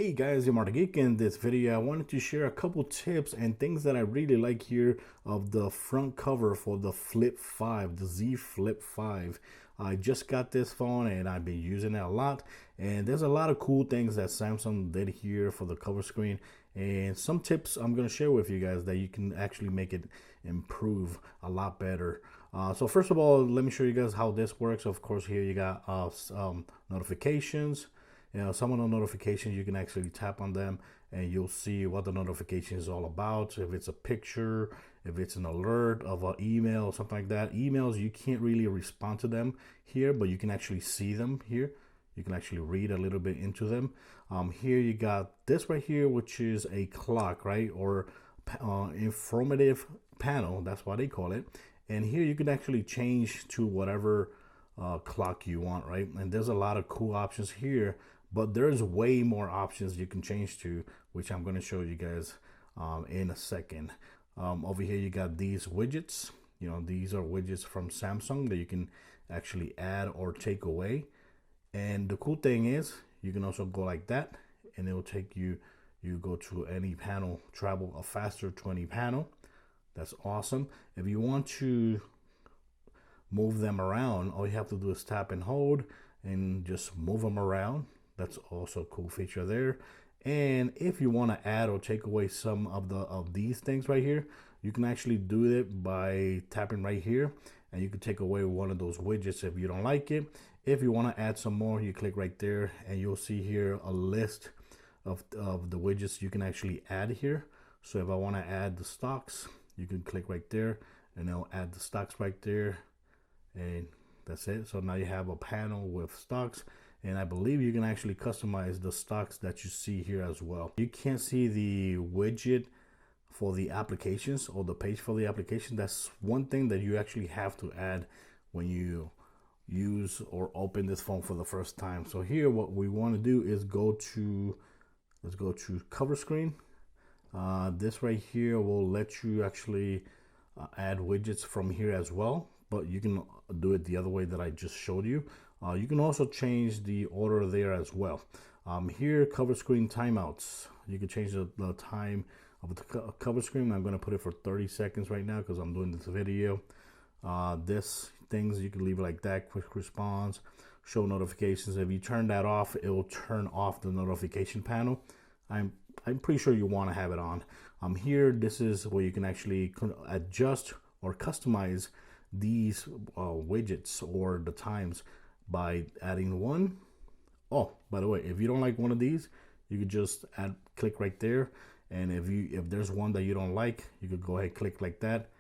Hey guys, I'm Marta Geek. In this video, I wanted to share a couple tips and things that I really like here of the front cover for the Flip 5, the Z Flip 5. I just got this phone and I've been using it a lot. And there's a lot of cool things that Samsung did here for the cover screen. And some tips I'm going to share with you guys that you can actually make it improve a lot better. So first of all, let me show you guys how this works. Of course, here you got notifications. Some of the notifications, you can actually tap on them and you'll see what the notification is all about. If it's a picture, if it's an alert of an email, something like that. Emails, you can't really respond to them here, but you can actually see them here. You can actually read a little bit into them. Here you got this right here, which is a clock, right? Or informative panel, that's what they call it. And here you can actually change to whatever clock you want, right? And there's a lot of cool options here, but there's way more options you can change to, which I'm going to show you guys in a second. Over here you got these widgets. These are widgets from Samsung that you can actually add or take away. And the cool thing is you can also go like that and it will take you go to any panel, travel a faster to any panel. That's awesome. If you want to move them around, all you have to do is tap and hold and just move them around. That's also a cool feature there. And if you want to add or take away some of these things right here, you can actually do it by tapping right here, and you can take away one of those widgets if you don't like it. If you want to add some more, you click right there and you'll see here a list of the widgets you can actually add here. So if I want to add the stocks, you can click right there and it'll add the stocks right there. And that's it. So now you have a panel with stocks, and I believe you can actually customize the stocks that you see here as well. You can't see the widget for the applications or the page for the application. That's one thing that you actually have to add when you use or open this phone for the first time. So here what we want to do is let's go to cover screen. This right here will let you actually add widgets from here as well, but you can do it the other way that I just showed you. You can also change the order there as well. Here, cover screen timeouts. You can change the time of the cover screen. I'm going to put it for 30 seconds right now because I'm doing this video. This things, you can leave it like that. Quick response, show notifications. If you turn that off, it will turn off the notification panel. I'm pretty sure you want to have it on. Here, this is where you can actually adjust or customize these widgets or the times by adding one. Oh, by the way, if you don't like one of these, you could just click right there, and if there's one that you don't like, you could go ahead, click like that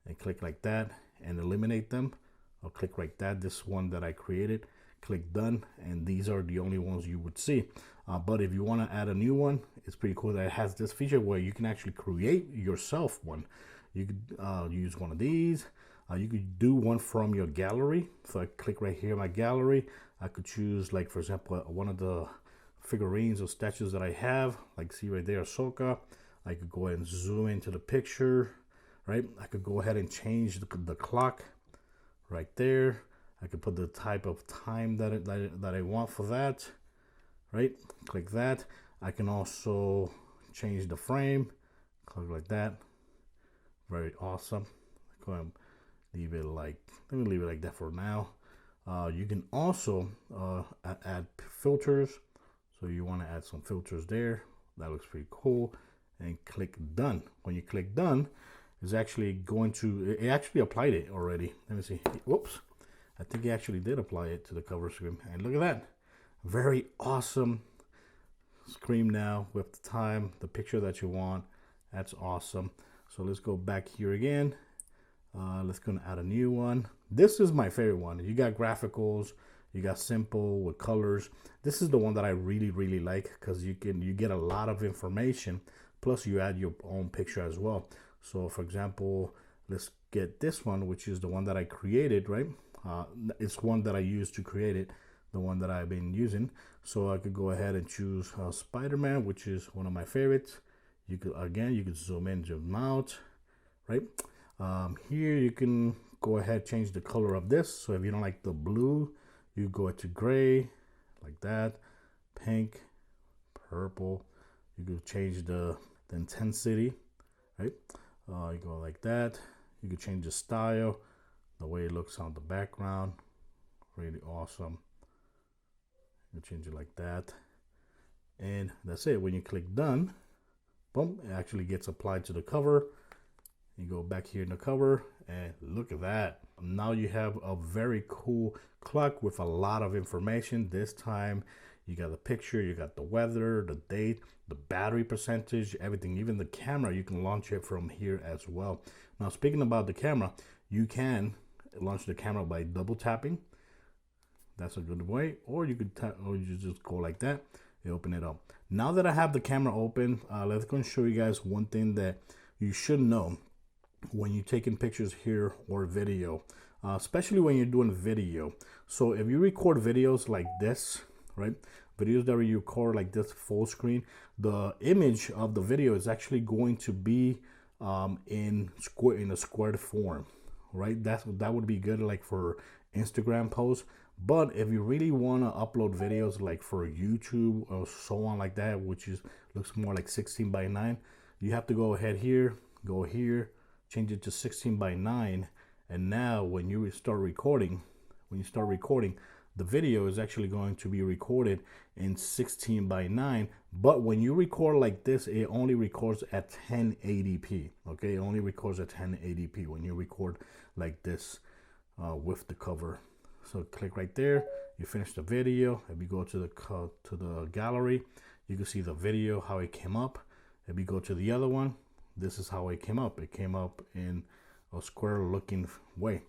and click like that and eliminate them, or click like that, this one that I created, click done, and these are the only ones you would see. But if you want to add a new one, it's pretty cool that it has this feature where you can actually create yourself one. You could use one of these. You could do one from your gallery. So I click right here, my gallery. I could choose, like, for example, one of the figurines or statues that I have, like, see right there, Ahsoka. I could go ahead and zoom into the picture, right? I could go ahead and change the clock right there. I could put the type of time that I want for that, right? Click that. I can also change the frame. Click like that. Very awesome. Go ahead. Let me leave it like that for now. You can also add filters. So you want to add some filters there. That looks pretty cool. And click done. When you click done, it's actually going to, it actually applied it already. Let me see. Whoops. I think it actually did apply it to the cover screen. And look at that. Very awesome screen now with the time, the picture that you want. That's awesome. So let's go back here again. Let's go and add a new one. This is my favorite one. You got graphicals, you got simple with colors. This is the one that I really like because you get a lot of information, plus you add your own picture as well. So for example, let's get this one, which is the one that I created, right? It's one that I used to create it, the one that I've been using. So I could go ahead and choose Spider-Man, which is one of my favorites. You could zoom in, zoom out, right? Here you can go ahead, change the color of this. So if you don't like the blue, you go to gray like that, pink, purple. You could change the intensity, right? You go like that. You could change the style, the way it looks on the background. Really awesome. You change it like that. And that's it. When you click done, boom, it actually gets applied to the cover. You go back here in the cover and look at that. Now you have a very cool clock with a lot of information. This time you got the picture, you got the weather, the date, the battery percentage, everything. Even the camera, you can launch it from here as well. Now speaking about the camera, you can launch the camera by double tapping. That's a good way. Or you could tap, or you just go like that. You open it up. Now that I have the camera open, let's go and show you guys one thing that you should know when you're taking pictures here or video, especially when you're doing video. So if you record videos like this, right, videos that you record like this full screen, the image of the video is actually going to be in a squared form, right? That would be good like for Instagram posts. But if you really want to upload videos like for YouTube or so on like that, which looks more like 16 by 9, you have to go ahead here, go here, change it to 16 by 9, and now when you start recording, the video is actually going to be recorded in 16 by 9. But when you record like this, it only records at 1080p. Okay, it only records at 1080p when you record like this with the cover. So click right there. You finish the video. If you go to the gallery, you can see the video how it came up. If you go to the other one, this is how it came up. It came up in a square looking way.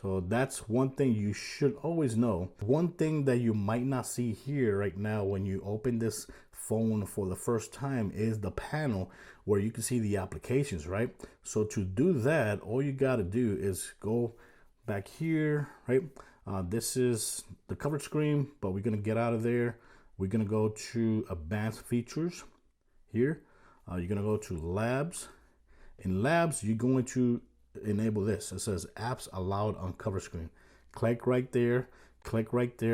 So that's one thing you should always know. One thing that you might not see here right now when you open this phone for the first time is the panel where you can see the applications, right? So to do that, all you got to do is go back here, right? This is the cover screen, but we're going to get out of there. We're going to go to advanced features here. You're going to go to labs. In labs, you're going to enable this. It says apps allowed on cover screen. Click right there,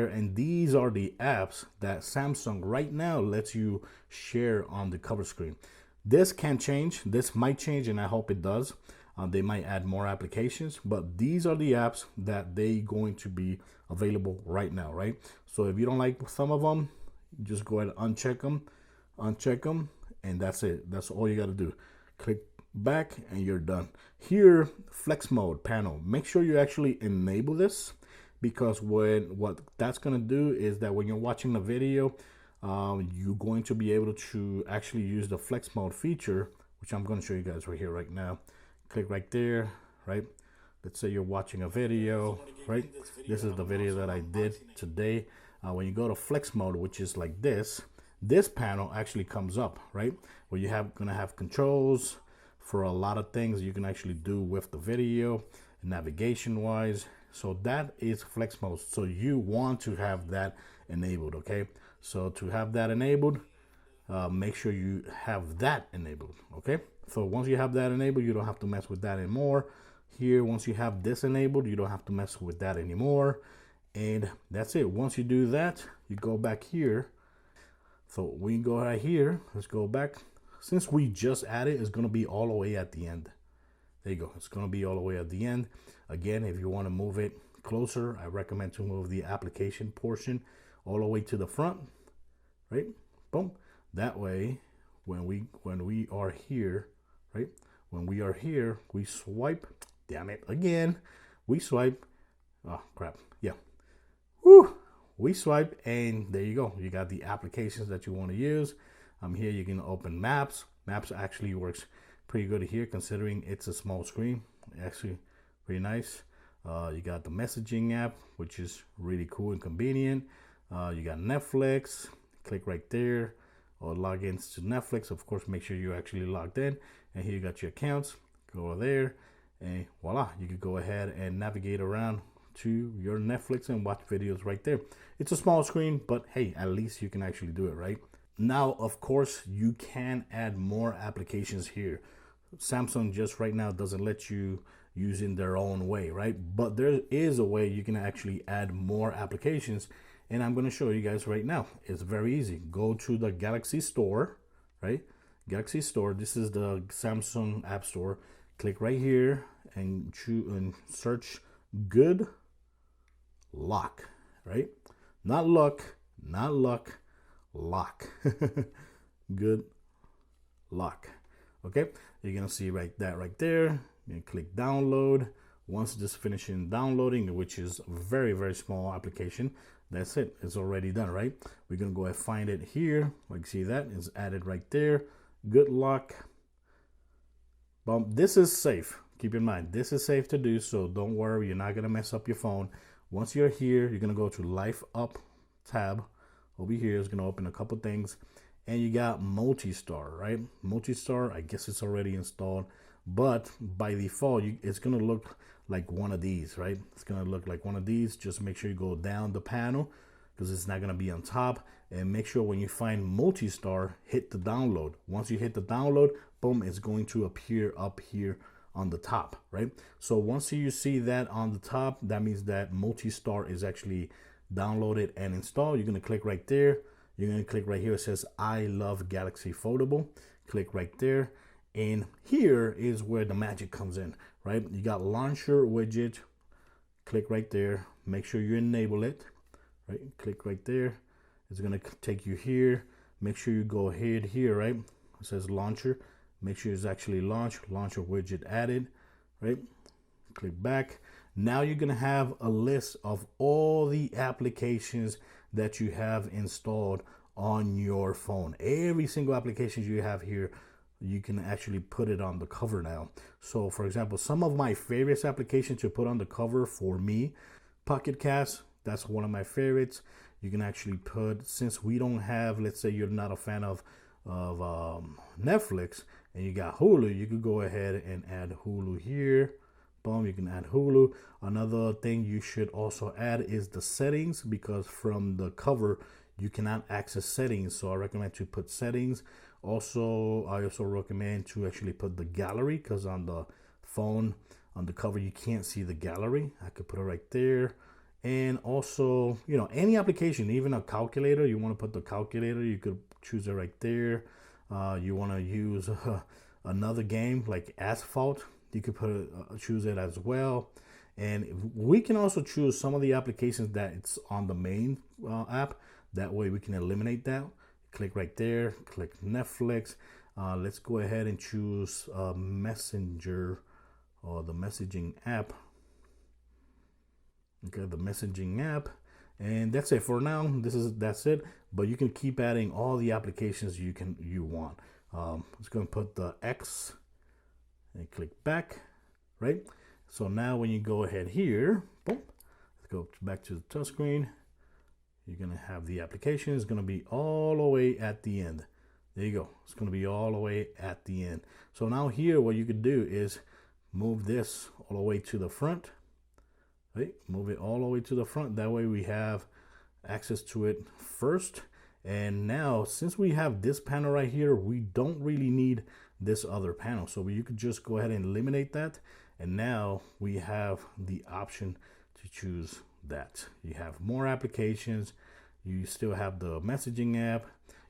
and these are the apps that Samsung right now lets you share on the cover screen. This can change. This might change, and I hope it does. They might add more applications, but these are the apps that they going to be available right now, right? So if you don't like some of them, just go ahead and uncheck them, and that's it. That's all you got to do. Click back and you're done. Here, flex mode panel. Make sure you actually enable this, because what that's going to do is that when you're watching the video, you're going to be able to actually use the flex mode feature, which I'm going to show you guys right here right now. Click right there, right? Let's say you're watching a video, right? This is the video that I did today. When you go to flex mode, which is like this panel actually comes up, right? Where you gonna have controls for a lot of things you can actually do with the video, navigation wise. So that is flex mode. So you want to have that enabled, okay? So to have that enabled, make sure you have that enabled, okay? So once you have that enabled, you don't have to mess with that anymore. Here, once you have this enabled, you don't have to mess with that anymore. And that's it. Once you do that, you go back here. So we go right here. Let's go back. Since we just added, it's going to be all the way at the end. There you go. It's going to be all the way at the end. Again, if you want to move it closer, I recommend to move the application portion all the way to the front, right? Boom. That way, when we are here, right? When we are here, we swipe. Damn it! Again, we swipe. Oh crap! Yeah. Woo! We swipe, and there you go. You got the applications that you want to use. Here you can open Maps. Maps actually works pretty good here, considering it's a small screen. Actually, pretty nice. You got the messaging app, which is really cool and convenient. You got Netflix. Click right there, or log in to Netflix. Of course, make sure you're actually logged in. And here you got your accounts. Go over there, and voila, you can go ahead and navigate around to your Netflix and watch videos right there. It's a small screen, but hey, at least you can actually do it, right? Now, of course, you can add more applications here. Samsung just right now doesn't let you use in their own way, right? But there is a way you can actually add more applications, and I'm going to show you guys right now. It's very easy. Go to the Galaxy Store, right? Galaxy Store. This is the Samsung App Store. Click right here and choose and search Good Lock, right? Not luck, not luck, lock. Good Lock. Okay, you're gonna see right there. You click download. Once this finishing downloading, which is a very, very small application, that's it. It's already done, right? We're gonna go ahead and find it here. Like, see that it's added right there. Good Luck. This is safe. Keep in mind, this is safe to do, so don't worry, you're not gonna mess up your phone. Once you're here, you're gonna go to Life Up tab. Over here is gonna open a couple things, and you got Multi-Star, right? Multi-Star, I guess it's already installed, but by default, it's gonna look like one of these, right? It's gonna look like one of these. Just make sure you go down the panel because it's not gonna be on top, and make sure when you find Multi-Star, hit the download. Once you hit the download, boom, it's going to appear up here on the top, right? So once you see that on the top, that means that Multi-Star is actually downloaded and installed. You're gonna click right there. You're gonna click right here. It says I love Galaxy Foldable. Click right there. And here is where the magic comes in, right? You got launcher widget. Click right there. Make sure you enable it, right? Click right there. It's gonna take you here. Make sure you go ahead here, right? It says launcher. Make sure it's actually launched. Launcher widget added, right? Click back. Now you're gonna have a list of all the applications that you have installed on your phone. Every single application you have here, you can actually put it on the cover now. So for example, some of my favorites applications to put on the cover for me, Pocket Cast, that's one of my favorites. You can actually put, since we don't have, let's say you're not a fan of Netflix and you got Hulu, you could go ahead and add Hulu here. Boom, you can add Hulu. Another thing you should also add is the settings, because from the cover you cannot access settings, so I recommend to put settings. Also, I also recommend to actually put the gallery, because on the phone on the cover you can't see the gallery. I could put it right there. And also, you know, any application, even a calculator, you want to put the calculator, you could choose it right there. You want to use another game like Asphalt, you could put choose it as well. And we can also choose some of the applications that it's on the main app. That way we can eliminate that. Click right there, click Netflix. Let's go ahead and choose Messenger, or the messaging app. Okay, the messaging app, and that's it for now. That's it. But you can keep adding all the applications you want. It's going to put the X and click back, right? So now when you go ahead here, boom, let's go back to the touch screen. You're going to have the application. It's going to be all the way at the end. There you go. It's going to be all the way at the end. So now here, what you could do is move this all the way to the front. Right? Move it all the way to the front. That way we have access to it first. And now, since we have this panel right here, we don't really need this other panel. So you could just go ahead and eliminate that. And now we have the option to choose that. You have more applications. You still have the messaging app.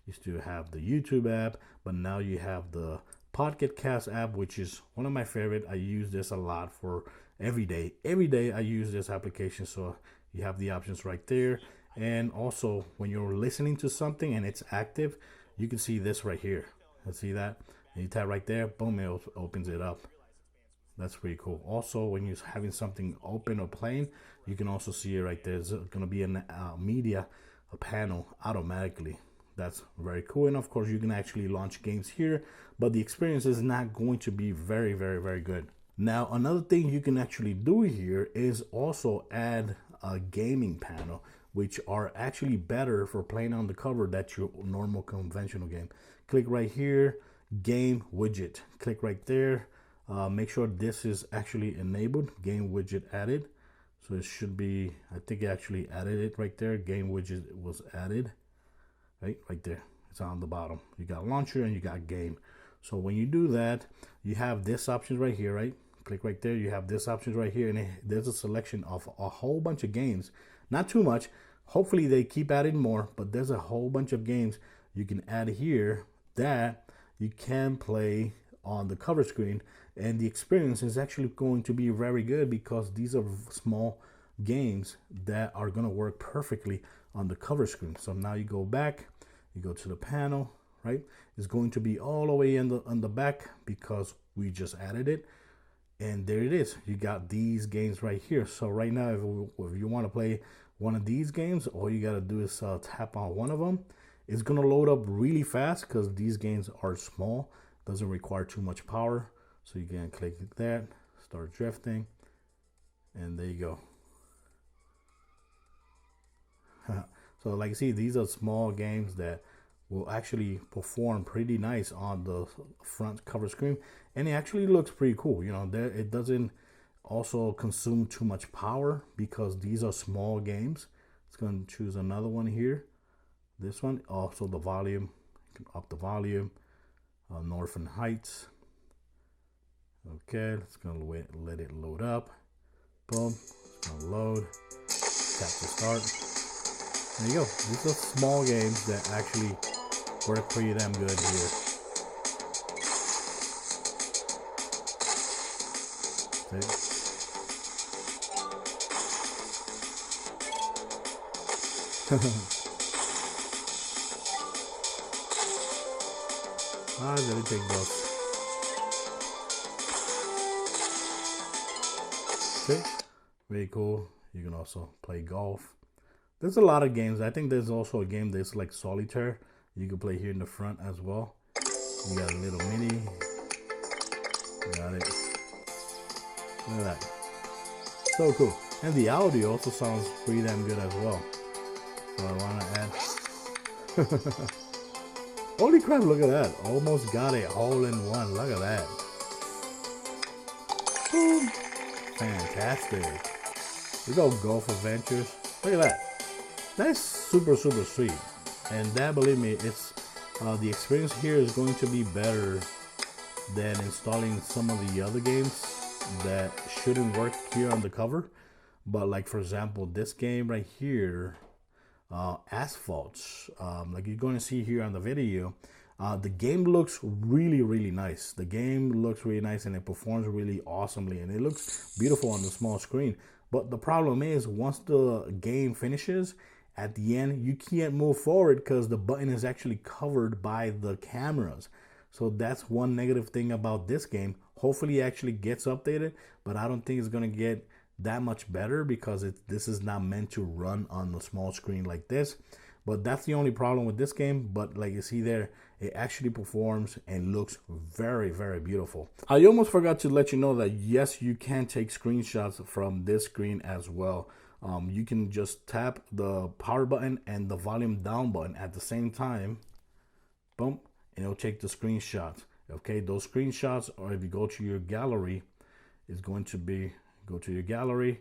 You still have the YouTube app. But now you have the Pocket Cast app, which is one of my favorite. I use this a lot for every day. Every day I use this application. So you have the options right there. And also when you're listening to something and it's active, you can see this right here. Let's see that. And you tap right there, boom, it opens it up. That's pretty cool. Also, when you're having something open or playing, you can also see it right there. There's going to be a panel automatically. That's very cool. And of course, you can actually launch games here, but the experience is not going to be very, very, very good. Now, another thing you can actually do here is also add a gaming panel, which are actually better for playing on the cover than your normal conventional game. Click right here, game widget. Click right there. Make sure this is actually enabled, game widget added. So it should be, I think it actually added it right there. Game widget was added, right there. It's on the bottom. You got launcher and you got game. So when you do that, you have this option right here, right? Click right there. You have this option right here, and there's a selection of a whole bunch of games. Not too much, Hopefully they keep adding more, but there's a whole bunch of games you can add here that you can play on the cover screen, and the experience is actually going to be very good because these are small games that are going to work perfectly on the cover screen. So now you go back, you go to the panel, right? It's going to be all the way in the back because we just added it. And there it is. You got these games right here. So right now, if you want to play one of these games, all you got to do is tap on one of them. It's going to load up really fast because these games are small. Doesn't require too much power. So you can click that, start drifting, and there you go. So like you see, these are small games that will actually perform pretty nice on the front cover screen, and it actually looks pretty cool. You know, it doesn't also consume too much power because these are small games. It's going to choose another one here. This one, also the volume, you can up the volume. Northern Heights. Okay, it's gonna let it load up. Boom, it's gonna load. Tap to start. There you go. These are small games that actually work pretty damn good here. Let it take those. Okay, very cool. You can also play golf. There's a lot of games. I think there's also a game that's like solitaire. You can play here in the front as well. You got a little mini. Got it. Look at that. So cool. And the audio also sounds pretty damn good as well. So I want to add. Holy crap, look at that. Almost got it all in one. Look at that. Boom. Fantastic. We go Golf Adventures. Look at that. That's super, super sweet. And that, believe me, it's the experience here is going to be better than installing some of the other games that shouldn't work here on the cover. But like, for example, this game right here, Asphalt, like you're going to see here on the video, the game looks really, really nice. The game looks really nice and it performs really awesomely and it looks beautiful on the small screen. But the problem is, once the game finishes, at the end you can't move forward because the button is actually covered by the cameras. So that's one negative thing about this game. Hopefully it actually gets updated, but I don't think it's going to get that much better because this is not meant to run on the small screen like this. But that's the only problem with this game. But like you see there, it actually performs and looks very, very beautiful. I almost forgot to let you know that yes, you can take screenshots from this screen as well. You can just tap the power button and the volume down button at the same time. Boom, and it'll take the screenshots. Okay, those screenshots, or if you go to your gallery, it's going to be, go to your gallery,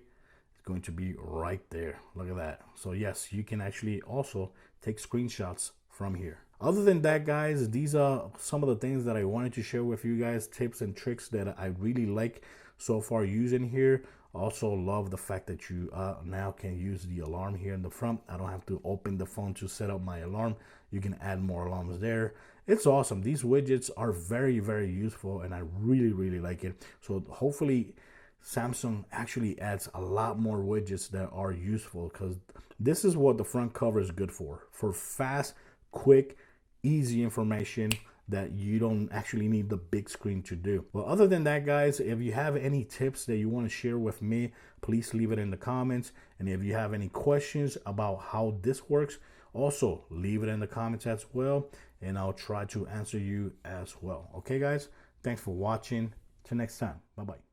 it's going to be right there. Look at that. So yes, you can actually also take screenshots from here. Other than that, guys, these are some of the things that I wanted to share with you guys, tips and tricks that I really like so far using here. Also love the fact that you now can use the alarm here in the front. I don't have to open the phone to set up my alarm. You can add more alarms there. It's awesome. These widgets are very, very useful and I really, really like it. So hopefully Samsung actually adds a lot more widgets that are useful, because this is what the front cover is good for fast, quick, easy information that you don't actually need the big screen to do. Well, other than that, guys, if you have any tips that you want to share with me, please leave it in the comments. And if you have any questions about how this works, also leave it in the comments as well, and I'll try to answer you as well. Okay, guys, thanks for watching. Till next time. Bye-bye.